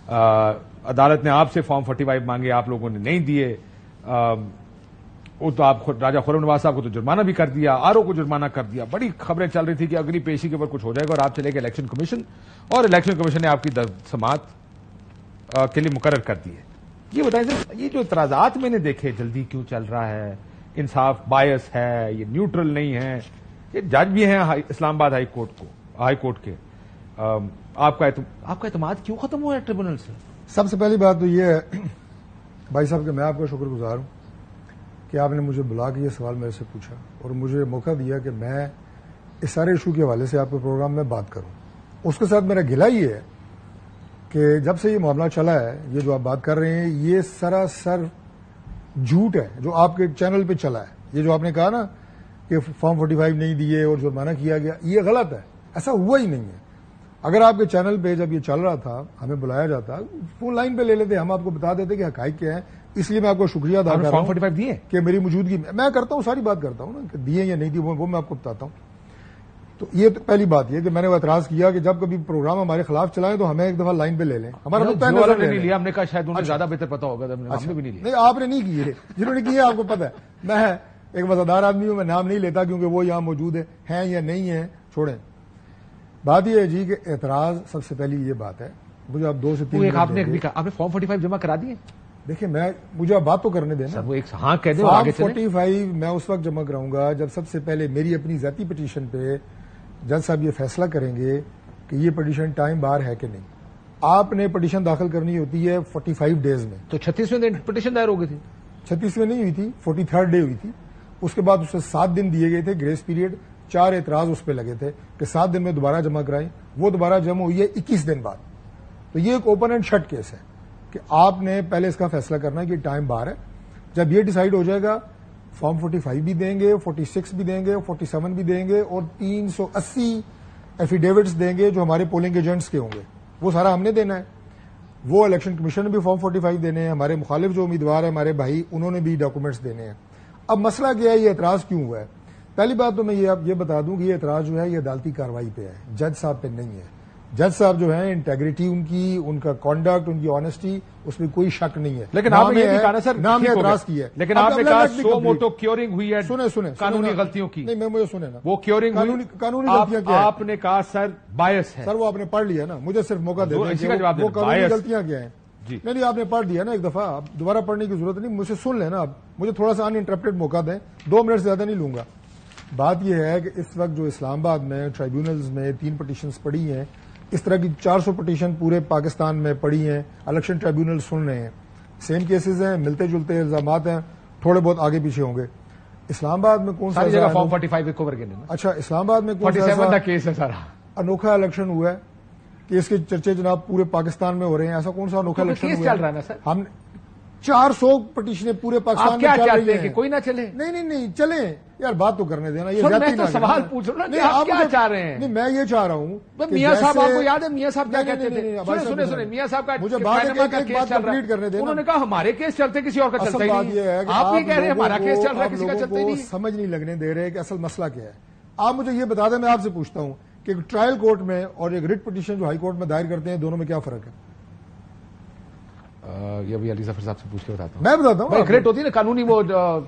S1: عدالت نے آپ سے فارم 45 مانگے, آپ لوگوں نے نہیں دیے. وہ تو آپ راجہ خرم نواز صاحب کو تو جرمانہ بھی کر دیا, آر او کو جرمانہ کر دیا. بڑی خبریں چل رہی تھی کہ اگلی پیشی کے اوپر کچھ ہو جائے گا, اور آپ چلے گئے الیکشن کمیشن, اور الیکشن کمیشن نے آپ کی سماعت کے لیے مقرر کر دی ہے. یہ بتائیں سر, یہ جو اعتراضات میں نے دیکھے جلدی کیوں چل رہا ہے, انصاف بائس ہے, یہ نیوٹرل نہیں ہے, یہ جج بھی ہیں اسلام آباد ہائی کورٹ کے, آپ کا اعتماد کیوں ختم ہوا ہے ٹریبونل سے؟
S10: سب سے پہلی بات تو یہ ہے بھائی صاحب کہ میں آپ کا شکر گزار ہوں کہ آپ نے مجھے بلا کے یہ سوال میرے سے پوچھا اور مجھے موقع دیا کہ میں اس سارے ایشو کے حوالے سے آپ کے پروگرام میں بات کروں. اس کے ساتھ میرا گلہ یہ ہے کہ جب سے یہ معاملہ چلا ہے, یہ جو آپ بات کر رہے ہیں یہ سراسر جھوٹ ہے جو آپ کے چینل پہ چلا ہے. یہ جو آپ نے کہا نا کہ فارم 45 نہیں دیے اور جرمانہ کیا گیا, یہ غلط ہے, ایسا ہوا ہی نہیں ہے. اگر آپ کے چینل پہ جب یہ چل رہا تھا ہمیں بلایا جاتا, فون لائن پہ لے لیتے, ہم آپ کو بتا دیتے کہ حقائق کیا ہیں. اس لیے میں آپ کو شکریہ ادا کر رہا ہوں.
S1: فارم 45 دیے
S10: کہ میری موجودگی میں کرتا ہوں, ساری بات کرتا ہوں نا کہ دیے یا نہیں دیے وہ میں آپ کو بتاتا ہوں. تو یہ تو پہلی بات یہ کہ میں نے وہ اعتراض کیا کہ جب کبھی پروگرام ہمارے خلاف چلائیں تو ہمیں ایک دفعہ لائن پہ لے لیں. ہمارا
S1: نہیں لیا, ہم نے کہا شاید انہیں زیادہ بہتر پتا ہوگا,
S10: نہیں آپ نے نہیں کیے, جنہوں نے کیے آپ کو پتا ہے. میں ایک وفادار آدمی ہوں, میں نام نہیں لیتا کیونکہ وہ یہاں موجود ہیں یا نہیں ہیں, چھوڑیں. بات یہ ہے جی کہ اعتراض سب سے پہلی یہ بات ہے, مجھے آپ 2 سے 3
S1: آپ نے فارم 45 جمع کرا دیے.
S10: دیکھیں مجھے آپ بات تو کرنے دیں نا.
S1: وہ ایک ہاں کہہ دیں.
S10: فارم 45 میں اس وقت جمع کراؤں گا جب سب سے پہلے میری اپنی ذاتی پٹیشن پہ جج صاحب یہ فیصلہ کریں گے کہ یہ پٹیشن ٹائم بار ہے کہ نہیں. آپ نے پٹیشن داخل کرنی ہوتی ہے 45 ڈیز میں.
S1: تو 36ویں دن پٹیشن دائر ہو گئی تھی.
S10: 36ویں نہیں ہوئی تھی, 43rd ڈے ہوئی تھی. اس کے بعد اسے 7 دن دیے گئے تھے گریس پیریڈ. 4 اعتراض اس پہ لگے تھے کہ 7 دن میں دوبارہ جمع کرائیں. وہ دوبارہ جمع ہوئی ہے 21 دن بعد. تو یہ ایک اوپن اینڈ شٹ کیس ہے کہ آپ نے پہلے اس کا فیصلہ کرنا ہے کہ ٹائم بار ہے. جب یہ ڈیسائیڈ ہو جائے گا فارم 45 بھی دیں گے, 46 بھی دیں گے, 47 بھی دیں گے, اور 380 ایفیڈیوٹس دیں گے جو ہمارے پولنگ ایجنٹس کے ہوں گے. وہ سارا ہم نے دینا ہے. وہ الیکشن کمیشن نے بھی فارم 45 دینے ہیں, ہمارے مخالف جو امیدوار ہیں ہمارے بھائی انہوں نے بھی ڈاکومنٹس دینے ہیں. اب مسئلہ کیا ہے, یہ اعتراض کیوں ہوا ہے؟ پہلی بات تو میں یہ بتا دوں کہ یہ اعتراض جو ہے یہ عدالتی کارروائی پہ ہے, جج صاحب پہ نہیں ہے. جج صاحب جو ہیں انٹیگریٹی ان کی، ان کا کانڈکٹ، ان کی آنےسٹی، اس میں کوئی شک نہیں ہے.
S1: لیکن آپ نے یہ بھی کہا نا سر،
S10: نہ ہم نے اعتراض کیا ہے،
S1: لیکن آپ نے کہا سو موٹو کیورنگ ہوئی ہے
S10: سنیں
S1: قانونی غلطیوں کی.
S10: نہیں، میں مجھے سنیں نا،
S1: وہ کیورنگ
S10: قانونی غلطیاں کیا ہے؟
S1: آپ نے کہا سر بایس ہے.
S10: سر وہ آپ نے پڑھ لیا نا، مجھے صرف موقع دے دیں. وہ قانونی غلطیاں کیا ہیں؟ نہیں، آپ نے پڑھ دیا نا ایک دفعہ، آپ دوبارہ پڑھنے کی ضرورت نہیں، مجھ سے سن لینا. آپ مجھے تھوڑا سا ان انٹرپٹیڈ موقع دیں، 2 منٹ سے زیادہ نہیں لوں گا. بات یہ ہے کہ اس وقت جو اسلام آباد میں ٹرائیبیونلز میں 3 پٹیشنز پڑی ہیں، اس طرح کی 400 پٹیشن پورے پاکستان میں پڑی ہیں، الیکشن ٹرائیبیونل سن رہے ہیں. سیم کیسز ہیں، ملتے جلتے الزامات ہیں، تھوڑے بہت آگے پیچھے ہوں گے. اسلام آباد میں کون سا
S1: جگہ فارم 45 کور کے؟
S10: اچھا، اسلام آباد میں کون سا
S1: کیس ہے سارا
S10: انوکھا الیکشن ہوا ہے کہ اس کے چرچے جناب پورے پاکستان میں ہو رہے ہیں؟ ایسا کون سا انوکھا الیکشن
S1: چل رہا ہے نا سر؟
S10: ہم 400 پٹیشنیں پورے پاکستان میں چل رہی ہیں
S1: کہ کوئی نہ چلے.
S10: نہیں چلیں یار، بات تو کرنے دینا. یہ
S1: میں تو سوال پوچھ رہا ہوں، آپ کیا چاہ رہے ہیں؟
S10: نہیں، میں یہ چاہ رہا ہوں
S1: میاں صاحب، آپ کو یاد ہے میاں صاحب کیا کہتے تھے؟ سنیں میاں صاحب کا
S10: مجھے بات کمپلیٹ کرنے دینا.
S1: انہوں نے کہا ہمارے کیس چلتے کسی اور کا چلتا ہی نہیں. آپ یہ کہہ رہے ہیں ہمارا کیس چل رہا ہے، کسی کا چلتا ہی نہیں.
S10: سمجھ نہیں لگنے دے رہے کہ اصل مسئلہ کیا ہے. آپ مجھے یہ بتا دیں، میں آپ سے پوچھتا ہوں کہ ٹرائل کورٹ میں اور ایک ریٹ پٹیشن جو ہائی کورٹ میں دائر کرتے ہیں، دونوں میں کیا فرق ہے؟
S1: یہ بھی علی ظفر صاحب سے پوچھ کے بتاتا ہوں.
S10: میں بتاتا ہوں.
S1: ریٹ ہوتی ہے نا قانونی، وہ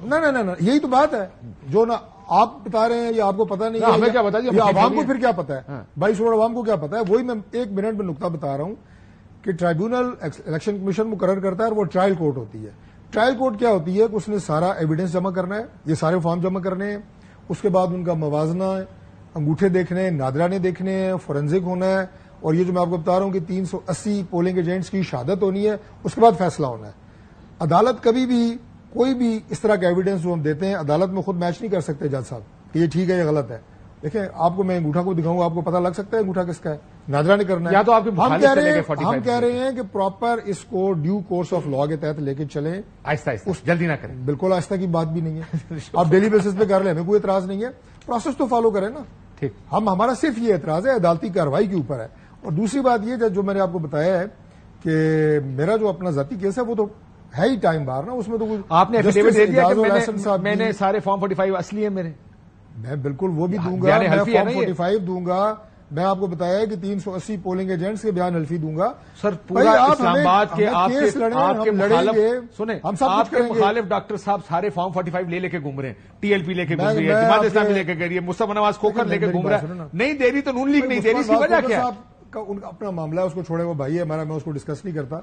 S10: نہ یہی تو بات ہے جو نا آپ بتا رہے ہیں، یا آپ کو پتا نہیں ہے،
S1: ہمیں کیا بتا دیا،
S10: عوام کو پھر کیا پتا ہے؟ 22 کروڑ عوام کو کیا پتا ہے؟ وہی میں 1 منٹ میں نقطہ بتا رہا ہوں کہ ٹرائیبیونل الیکشن کمیشن مقرر کرتا ہے اور وہ ٹرائل کورٹ ہوتی ہے. ٹرائل کورٹ کیا ہوتی ہے کہ اس نے سارا ایویڈنس جمع کرنا ہے، یہ سارے فارم جمع کرنے ہیں، اس کے بعد ان کا موازنہ، انگوٹھے دیکھنے ہیں، نادرانے دیکھنے ہیں، فورینزک ہونا ہے، اور یہ جو میں آپ کو بتا رہا ہوں کہ 380 پولنگ ایجنٹس کی شہادت ہونی ہے، اس کے بعد فیصلہ ہونا ہے. عدالت کبھی بھی کوئی بھی اس طرح کا ایویڈنس جو ہم دیتے ہیں، عدالت میں خود میچ نہیں کر سکتے جج صاحب کہ یہ ٹھیک ہے، یہ غلط ہے. دیکھیں، آپ کو میں انگوٹھا کو دکھاؤں گا، آپ کو پتہ لگ سکتا ہے انگوٹھا کس کا ہے، نادرا نے کرنا ہے.
S1: یا تو آپ
S10: ہم کہہ رہے ہیں کہ پراپر اس کو ڈیو کورس آف لا کے تحت لے کے چلیں،
S1: آہستہ آہستہ، جلدی نہ کریں.
S10: بالکل آہستہ کی بات بھی نہیں ہے. آپ ڈیلی بیسس پہ کر لیں، ہمیں کوئی اعتراض نہیں ہے، پروسیس تو فالو کریں نا.
S1: ٹھیک،
S10: ہمارا صرف یہ اعتراض ہے عدالتی کارروائی کے اوپر ہے. اور دوسری بات یہ جو میں نے آپ کو بتایا ہے کہ میرا جو اپنا ذاتی کیس ہے وہ تو ہے ہی ٹائم بار نا، اس میں تو
S1: آپ نے ایفیڈیوٹ دے دیا کہ میں نے سارے فارم 45 اصلی ہیں میرے.
S10: میں بالکل وہ بھی دوں گا، میں فارم 45 دوں گا. میں آپ کو بتایا کہ 380 پولنگ ایجنٹس کے بیان حلفی دوں گا.
S1: سر پورا اسلام آباد کے آپ کے مخالف، سنیں، آپ کے مخالف ڈاکٹر صاحب سارے فارم 45 لے کے گھوم رہے ہیں، ٹی ایل پی لے کے گھوم رہی ہے، جماعت اسلامی لے کے گئی ہے، مصطفیٰ نواز کھوکھر لے کے گھوم رہا ہے. نہیں دے رہی تو نون لیگ نہیں دے رہی، اس کی وجہ کیا ہے؟
S10: ان کا اپنا معاملہ ہے، اس کو چھوڑے، وہ بھائی ہے ہمارا، میں اس کو ڈسکس نہیں کرتا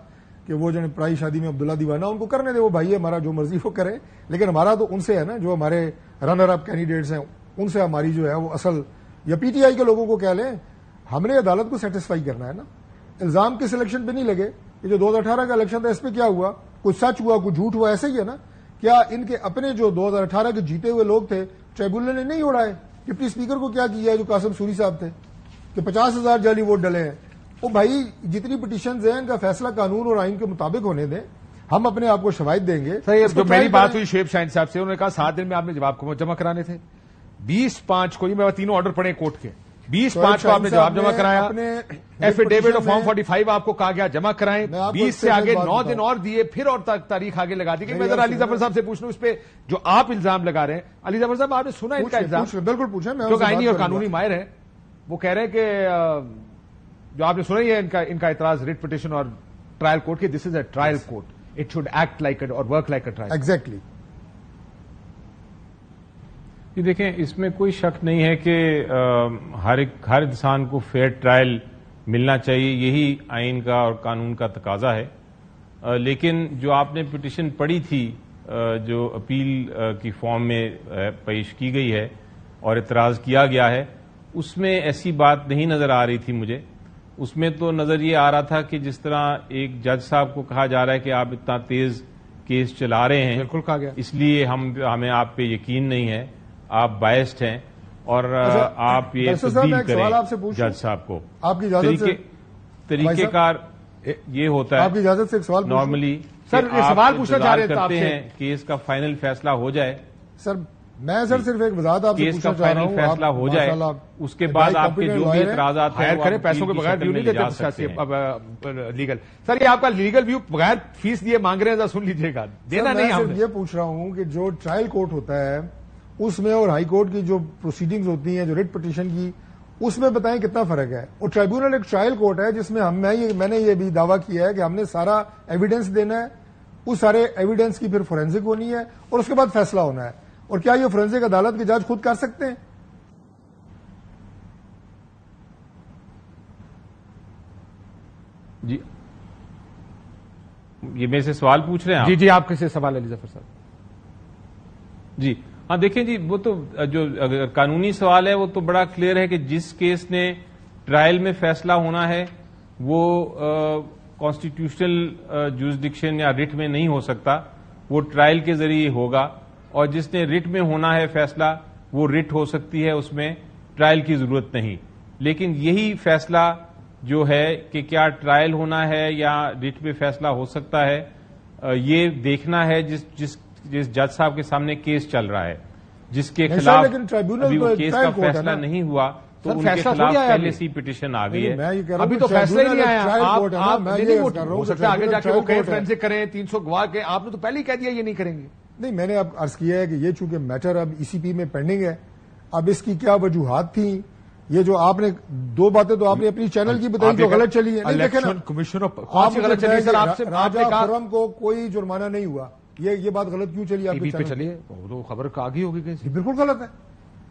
S10: کہ وہ جو پرائی شادی میں عبداللہ دیوانہ، ان کو کرنے دے، وہ بھائی ہے ہمارا، جو مرضی وہ کرے. لیکن ہمارا تو ان سے ہے نا، جو ہمارے رنر اپ کینڈیڈیٹس ہیں، ان سے ہماری جو ہے وہ اصل، یا پی ٹی آئی کے لوگوں کو کہہ لیں، ہم نے عدالت کو سیٹسفائی کرنا ہے نا. الزام کس الیکشن پہ نہیں لگے. یہ جو 2018 کا الیکشن تھا، اس پہ کیا ہوا؟ کچھ سچ ہوا، کچھ جھوٹ ہوا، ایسا ہی ہے نا. کیا ان کے اپنے جو 2018 کے جیتے ہوئے لوگ تھے، ٹریبونل نے نہیں اڑائے؟ ڈپٹی اسپیکر کو کیا کیا ہے جو قاسم سوری صاحب تھے کہ 50,000 جعلی ووٹ ڈلے ہیں؟ وہ بھائی جتنی پٹیشنز ہیں ان کا فیصلہ قانون اور آئین کے مطابق ہونے دیں. ہم اپنے آپ کو شواہد دیں گے.
S1: جو میری بات ہوئی شعیب شاہین صاحب سے، انہوں نے کہا 7 دن میں آپ نے جواب کو جمع کرانے تھے. 20/5 کو، یہ میں تینوں آرڈر پڑے کورٹ کے، 20/5 کو آپ نے جواب جمع کرایا. ایفیڈیوٹ آف فارم 45 آپ کو کہا گیا جمع کرائیں. 20 سے آگے 9 دن اور دیے، پھر اور تاریخ آگے لگا دی. میں ذرا علی ظفر صاحب سے پوچھ لوں اس پہ جو آپ الزام لگا رہے ہیں. علی ظفر صاحب، آپ نے سنا ان کا الزام؟
S10: بالکل پوچھیں،
S1: جو آئینی اور قانونی ماہر ہیں، وہ کہہ رہے ہیں کہ جو آپ نے سنا ہی ہے ان کا اعتراض ریٹ پٹیشن اور ٹرائل کورٹ کی. This is a trial court, it should act like or work like a trial.
S10: Exactly.
S6: یہ دیکھیں، اس میں کوئی شک نہیں ہے کہ ہر انسان کو فیئر ٹرائل ملنا چاہیے، یہی آئین کا اور قانون کا تقاضا ہے. لیکن جو آپ نے پٹیشن پڑھی تھی، جو اپیل کی فارم میں پیش کی گئی ہے اور اعتراض کیا گیا ہے، اس میں ایسی بات نہیں نظر آ رہی تھی مجھے. اس میں تو نظر یہ آ رہا تھا کہ جس طرح ایک جج صاحب کو کہا جا رہا ہے کہ آپ اتنا تیز کیس چلا رہے ہیں،
S1: بالکل کہا گیا،
S6: اس لیے ہمیں آپ پہ یقین نہیں ہے، آپ بائسڈ ہیں اور آپ یہ تبدیل کریں جج صاحب کو.
S10: آپ کی اجازت سے
S6: طریقہ کار یہ ہوتا ہے،
S10: آپ کی اجازت سے ایک سوال
S6: نارملی
S1: سر سوال پوچھنا چاہ رہے
S6: کرتے ہیں کیس کا فائنل فیصلہ ہو جائے.
S10: سر میں صرف ایک وضاحت آپ سے پوچھنا چاہ رہا ہوں،
S6: فیصلہ ہو جائے، اس کے بعد آپ کے جو بھی اعتراضات ہیں
S1: کریں، پیسوں کے بغیر ڈیو نہیں دیتے لیگل. سر یہ آپ کا لیگل ویو بغیر فیس دیے مانگ رہے ہیں، ذرا سن لیجیے گا. دینا نہیں.
S10: میں یہ پوچھ رہا ہوں کہ جو ٹرائل کورٹ ہوتا ہے اس میں اور ہائی کورٹ کی جو پروسیڈنگز ہوتی ہیں، جو ریٹ پٹیشن کی، اس میں بتائیں کتنا فرق ہے. اور ٹرائیبیونل ایک ٹرائل کورٹ ہے جس میں میں نے یہ بھی دعویٰ کیا ہے کہ ہم نے سارا ایویڈنس دینا ہے, اس سارے ایویڈنس کی پھر فورینسک ہونی ہے اور اس کے بعد فیصلہ ہونا ہے. اور کیا یہ فورینسک عدالت کے جج خود کر سکتے ہیں؟
S6: جی یہ میرے سے سوال پوچھ رہے ہیں آپ؟
S1: جی آپ کیسے سوال علی ظفر صاحب؟
S6: جی ہاں دیکھیں جی, وہ تو جو اگر قانونی سوال ہے وہ تو بڑا کلیئر ہے کہ جس کیس نے ٹرائل میں فیصلہ ہونا ہے وہ کانسٹیٹیوشنل جورسڈکشن یا رٹ میں نہیں ہو سکتا, وہ ٹرائل کے ذریعے ہوگا. اور جس نے رٹ میں ہونا ہے فیصلہ وہ رٹ ہو سکتی ہے, اس میں ٹرائل کی ضرورت نہیں. لیکن یہی فیصلہ جو ہے کہ کیا ٹرائل ہونا ہے یا رٹ میں فیصلہ ہو سکتا ہے, یہ دیکھنا ہے جس جج صاحب کے سامنے کیس چل رہا ہے, جس کے خلاف ابھی وہ کیس کا فیصلہ نہیں ہوا تو ان کے خلاف پہلے سے پٹیشن آ گئی ہے.
S1: ابھی تو فیصلہ ہی نہیں آیا. ہو سکتا ہے آگے جا کے وہ کہیں فورینسک کریں 300 گواہ کے, آپ نے تو پہلے ہی کہہ دیا یہ نہیں کریں گے.
S10: نہیں, میں نے اب عرض کیا ہے کہ یہ چونکہ میٹر اب ای سی پی میں پینڈنگ ہے, اب اس کی کیا وجوہات تھیں, یہ جو آپ نے دو باتیں تو آپ نے اپنی چینل کی بتائی جو غلط چلی ہے.
S1: الیکشن کمیشن
S10: راجہ خرم کو کوئی جرمانہ نہیں ہوا, یہ بات غلط کیوں چلی آپ
S1: پہ چلی ہے؟ وہ خبر آگے ہوگی کہ
S10: بالکل غلط ہے.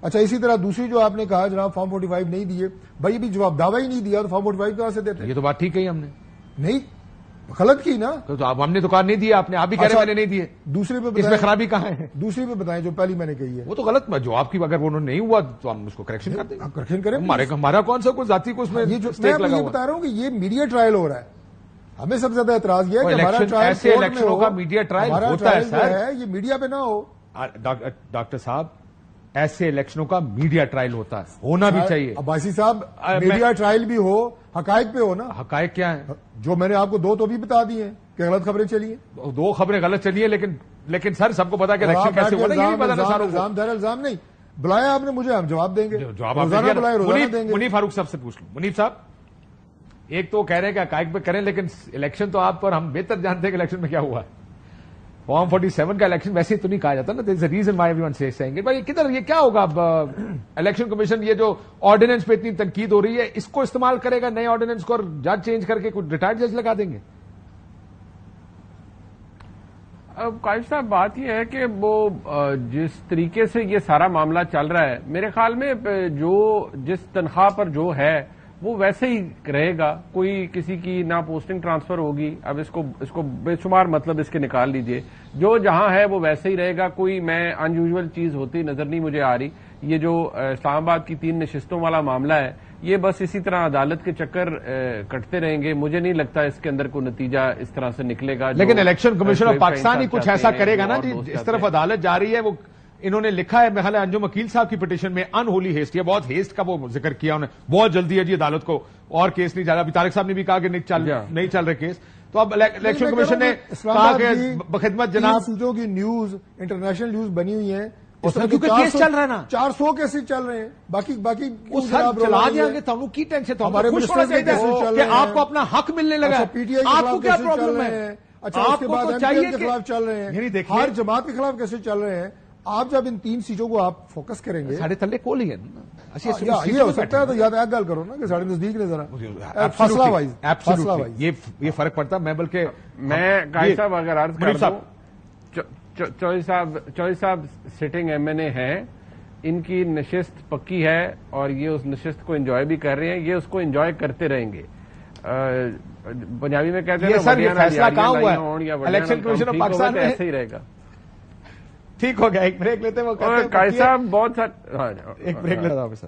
S10: اچھا, اسی طرح دوسری جو آپ نے کہا جناب فارم 45 نہیں دیے, بھائی بھی جواب دعویٰ ہی نہیں دیا تو فارم 45 کہاں سے دیتے؟
S1: یہ تو بات ٹھیک ہے, ہم نے
S10: نہیں غلط کی نا,
S1: تو ہم نے تو کہا نہیں دیا, آپ نے آپ بھی کہہ رہے میں نے نہیں دیے.
S10: دوسرے پہ
S1: اس میں خرابی کہاں ہے؟
S10: دوسری پہ بتائیں جو پہلی میں نے کہی ہے
S1: وہ تو غلط میں جو آپ کی, اگر وہ نہیں ہوا تو ہم اس کو کریکشن کر دیں گے.
S10: کریکشن کریں,
S1: ہمارا کون سا کوئی ذاتی کو اس میں
S10: یہ بتا رہا ہوں کہ یہ میڈیا ٹرائل ہو رہا ہے. ہمیں سب سے زیادہ اعتراض یہ ہے کہ ہمارا ٹرائل
S1: ایسے الیکشنوں کا میڈیا ٹرائل ہوتا ہے سر,
S10: یہ میڈیا پہ نہ ہو.
S1: ڈاکٹر صاحب ایسے الیکشنوں کا میڈیا ٹرائل ہوتا ہے, ہونا بھی چاہیے.
S10: عباسی صاحب میڈیا ٹرائل بھی ہو, حقائق پہ ہو نا.
S1: حقائق کیا ہیں؟
S10: جو میں نے آپ کو دو تو بھی بتا دی ہیں کہ غلط خبریں چلی ہیں.
S1: دو خبریں غلط چلی ہیں, لیکن سر سب کو پتا کہ الیکشن کیسے ہوا نا, یہ بھی پتا
S10: الزام دیر الزام نہیں بلایا آپ نے مجھے, ہم جواب دیں گے.
S1: روزانہ بلائے منیف فاروق صاحب سے پوچھ لوں. منیف صاحب, ایک تو کہہ رہے ہیں کہ حقائق پہ کریں, لیکن الیکشن تو آپ پر ہم بہتر جانتے ہیں کہ الیکشن میں کیا ہوا. فارم 47 کا الیکشن ویسے تو نہیں کہا جاتا نا, there is a reason why everyone sees saying it. بھائی کدھر یہ کیا ہوگا اب الیکشن کمیشن, یہ جو آرڈیننس پہ اتنی تنقید ہو رہی ہے اس کو استعمال کرے گا نئے آرڈیننس کو, اور جج چینج کر کے کوئی ریٹائرڈ جج لگا دیں گے؟
S7: اب قائد صاحب بات یہ ہے کہ وہ جس طریقے سے یہ سارا معاملہ چل رہا ہے, میرے خیال میں جو جس تنخواہ پر جو ہے وہ ویسے ہی رہے گا. کوئی کسی کی نہ پوسٹنگ ٹرانسفر ہوگی, اب اس کو بے شمار مطلب اس کے نکال لیجئے, جو جہاں ہے وہ ویسے ہی رہے گا. کوئی میں ان یوزول چیز ہوتی نظر نہیں مجھے آ رہی. یہ جو اسلام آباد کی 3 نشستوں والا معاملہ ہے یہ بس اسی طرح عدالت کے چکر کٹتے رہیں گے. مجھے نہیں لگتا اس کے اندر کوئی نتیجہ اس طرح سے نکلے گا.
S1: لیکن الیکشن کمیشن آف پاکستان ہی کچھ ایسا کرے گا نا جی, اس طرف عدالت جا رہی ہے. وہ انہوں نے لکھا ہے میرے خیال ہے انجم وکیل صاحب کی پٹیشن میں, ان ہولی ہیسٹ, یہ بہت ہیسٹ کا وہ ذکر کیا انہوں نے, بہت جلدی ہے جی عدالت کو, اور کیس نہیں چل رہا. ابھی طارق صاحب نے بھی کہا کہ نہیں چل رہے کیس. تو اب الیکشن کمیشن نے کہا کہ بخدمت جناب
S10: سیٹوں کی نیوز انٹرنیشنل نیوز بنی ہوئی ہیں,
S1: کیونکہ کیس چل رہا ہے نا,
S10: 400 کیسز چل رہے ہیں. باقی
S1: چلا دیں گے تو کی ٹینشن, تو ہمارے خوش ہونا چاہیے کہ آپ کو اپنا حق ملنے لگا.
S10: پی ٹی آئی آپ کو کیا پرابلم ہے؟ اچھا اس کے بعد ایم پی ایل کے خلاف چل رہے ہیں, ہر جماعت کے خلاف کیسے چل رہے ہیں. آپ جب ان 3 سیٹوں کو آپ فوکس کریں گے,
S1: ساڑھے تلے کول ہی ہے
S10: یہ ہو سکتا ہے. تو یاد ایک گل کرو نا کہ ساڑھے نزدیک نے ذرا فاصلہ وائز
S1: یہ فرق پڑتا. میں بلکہ
S7: میں قائد صاحب اگر عرض کر دوں, چوہدری صاحب سٹنگ ایم این اے ہیں, ان کی نشست پکی ہے اور یہ اس نشست کو انجوائے بھی کر رہے ہیں. یہ اس کو انجوائے کرتے رہیں گے. پنجابی میں کہتے ہیں
S1: سر یہ فیصلہ کہاں ہوا ہے الیکشن کمیشن آف پاکستان میں,
S7: ایسے ہی رہے گا.
S1: ٹھیک ہو گیا, ایک بریک لیتے ہیں. وہ
S7: قائد صاحب بہت سارے
S1: ایک بریک لیتا ہوں سر.